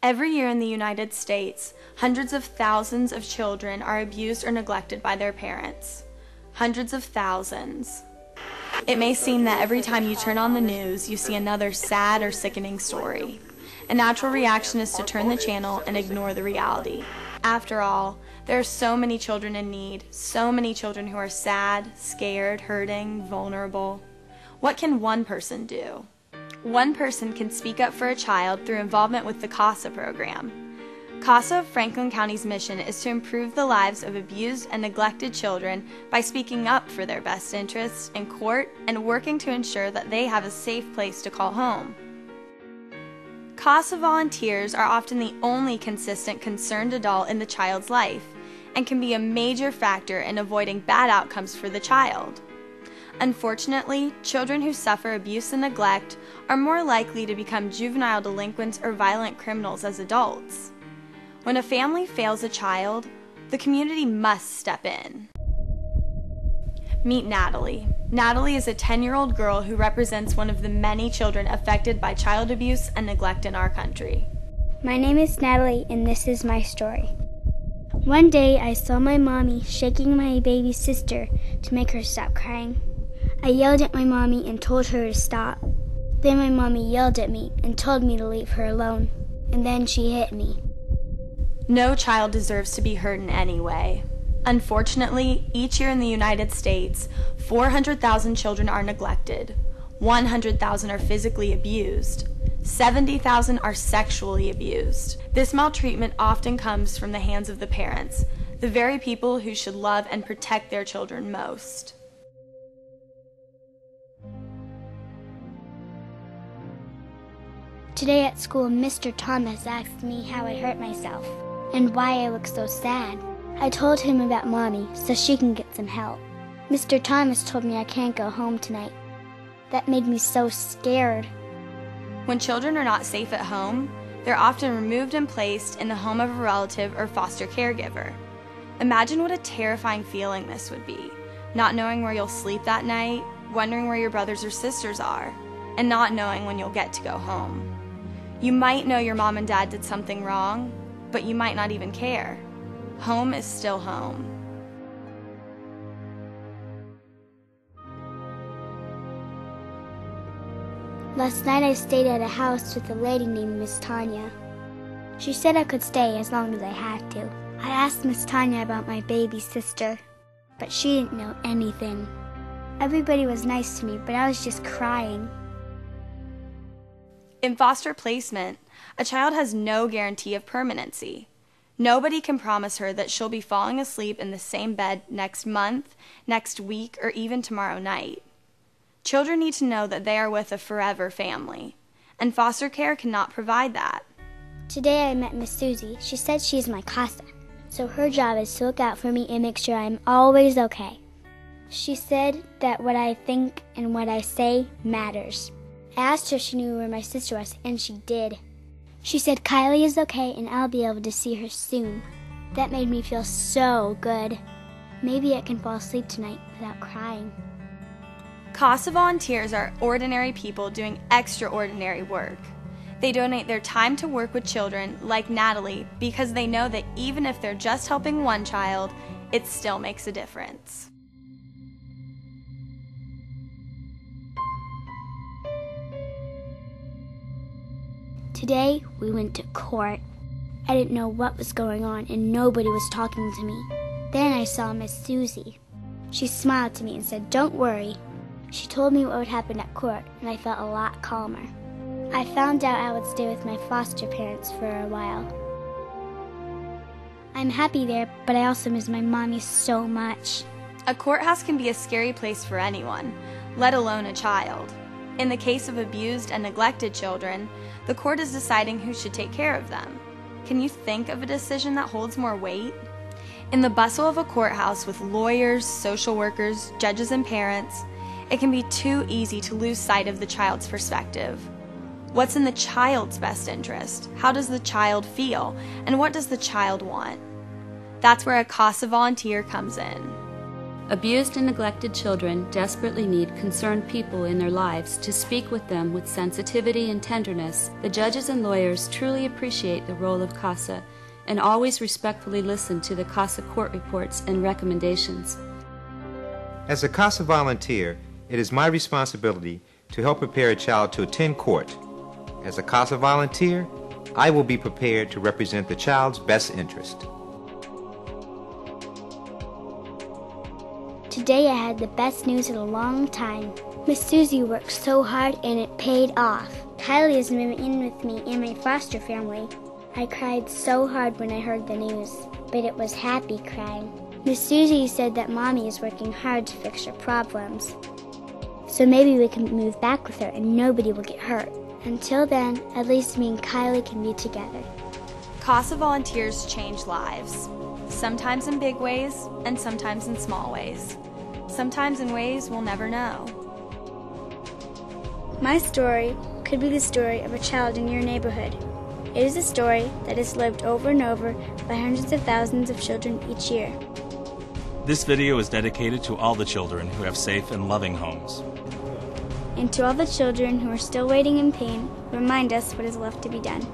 Every year in the United States, hundreds of thousands of children are abused or neglected by their parents. Hundreds of thousands. It may seem that every time you turn on the news, you see another sad or sickening story. A natural reaction is to turn the channel and ignore the reality. After all, there are so many children in need, so many children who are sad, scared, hurting, vulnerable. What can one person do? One person can speak up for a child through involvement with the CASA program. CASA of Franklin County's mission is to improve the lives of abused and neglected children by speaking up for their best interests in court and working to ensure that they have a safe place to call home. CASA volunteers are often the only consistent concerned adult in the child's life and can be a major factor in avoiding bad outcomes for the child. Unfortunately, children who suffer abuse and neglect are more likely to become juvenile delinquents or violent criminals as adults. When a family fails a child, the community must step in. Meet Natalie. Natalie is a 10-year-old girl who represents one of the many children affected by child abuse and neglect in our country. My name is Natalie, and this is my story. One day, I saw my mommy shaking my baby sister to make her stop crying. I yelled at my mommy and told her to stop. Then my mommy yelled at me and told me to leave her alone. And then she hit me. No child deserves to be hurt in any way. Unfortunately, each year in the United States, 400,000 children are neglected, 100,000 are physically abused, 70,000 are sexually abused. This maltreatment often comes from the hands of the parents, the very people who should love and protect their children most. Today at school, Mr. Thomas asked me how I hurt myself and why I look so sad. I told him about Mommy so she can get some help. Mr. Thomas told me I can't go home tonight. That made me so scared. When children are not safe at home, they're often removed and placed in the home of a relative or foster caregiver. Imagine what a terrifying feeling this would be, not knowing where you'll sleep that night, wondering where your brothers or sisters are, and not knowing when you'll get to go home. You might know your mom and dad did something wrong, but you might not even care. Home is still home. Last night I stayed at a house with a lady named Miss Tanya. She said I could stay as long as I had to. I asked Miss Tanya about my baby sister, but she didn't know anything. Everybody was nice to me, but I was just crying. In foster placement, a child has no guarantee of permanency. Nobody can promise her that she'll be falling asleep in the same bed next month, next week, or even tomorrow night. Children need to know that they are with a forever family, and foster care cannot provide that. Today I met Miss Susie. She said she's my CASA, so her job is to look out for me and make sure I'm always okay. She said that what I think and what I say matters. I asked her if she knew where my sister was, and she did. She said Kylie is okay and I'll be able to see her soon. That made me feel so good. Maybe I can fall asleep tonight without crying. CASA volunteers are ordinary people doing extraordinary work. They donate their time to work with children like Natalie because they know that even if they're just helping one child, it still makes a difference. Today, we went to court. I didn't know what was going on, and nobody was talking to me. Then I saw Miss Susie. She smiled to me and said, "Don't worry." She told me what would happen at court, and I felt a lot calmer. I found out I would stay with my foster parents for a while. I'm happy there, but I also miss my mommy so much. A courthouse can be a scary place for anyone, let alone a child. In the case of abused and neglected children, the court is deciding who should take care of them. Can you think of a decision that holds more weight? In the bustle of a courthouse with lawyers, social workers, judges, and parents, it can be too easy to lose sight of the child's perspective. What's in the child's best interest? How does the child feel? And what does the child want? That's where a CASA volunteer comes in. Abused and neglected children desperately need concerned people in their lives to speak with them with sensitivity and tenderness. The judges and lawyers truly appreciate the role of CASA and always respectfully listen to the CASA court reports and recommendations. As a CASA volunteer, it is my responsibility to help prepare a child to attend court. As a CASA volunteer, I will be prepared to represent the child's best interest. Today I had the best news in a long time. Miss Susie worked so hard and it paid off. Kylie is moving in with me and my foster family. I cried so hard when I heard the news, but it was happy crying. Miss Susie said that Mommy is working hard to fix her problems. So maybe we can move back with her and nobody will get hurt. Until then, at least me and Kylie can be together. CASA volunteers change lives, sometimes in big ways and sometimes in small ways. Sometimes in ways we'll never know. My story could be the story of a child in your neighborhood. It is a story that is lived over and over by hundreds of thousands of children each year. This video is dedicated to all the children who have safe and loving homes. And to all the children who are still waiting in pain, remind us what is left to be done.